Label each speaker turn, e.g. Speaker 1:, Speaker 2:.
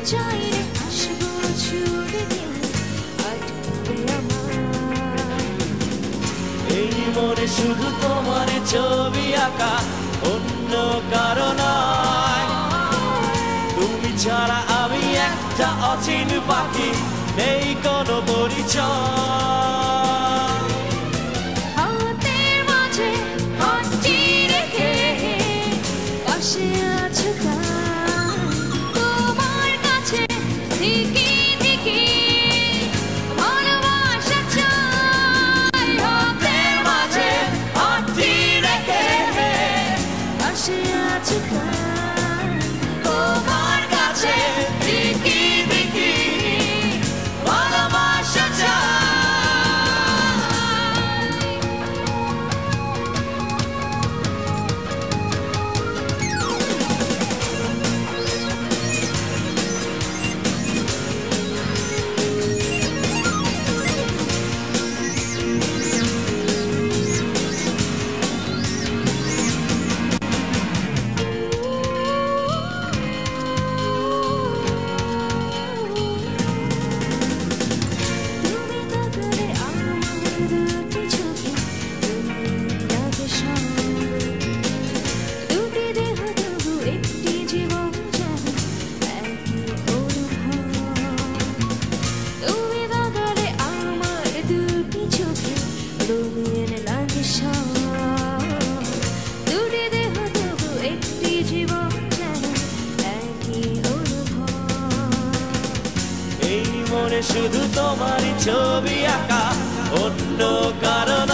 Speaker 1: চাইলে আসবো ছুড়ে দিলে আটকে আমার
Speaker 2: এই মনে শুধু তোমার ছবি আঁকা অন্য কারো নয় তুমি ছাড়া আমি একটা অচিন পাখি নেই কোনো পরিচয়
Speaker 1: হাতের মাঝে হাতটি রেখে পাশে আছো তোমার কাছে থেকে থেকে ভালোবাসা চাই
Speaker 2: হাতের মাঝে হাতটি রেখে
Speaker 1: পাশে আছো
Speaker 2: তোমার কাছে দেখি দেখি ভালোবাসা চাই
Speaker 1: তুমি থাকলে আমার দুটি চোখে তুমি লাগে সঙ্গে দুটি দেহ তবু একটি জীবন যেন একই অনুভব তুমি থাকলে আমার দুটি চোখে রঙিন লাগে সব দুটি দেহ তবু একটি জীবন যেন একই অনুভব
Speaker 2: এই মনে শুধু তোমারই ছবি আঁকা অন্য কারণ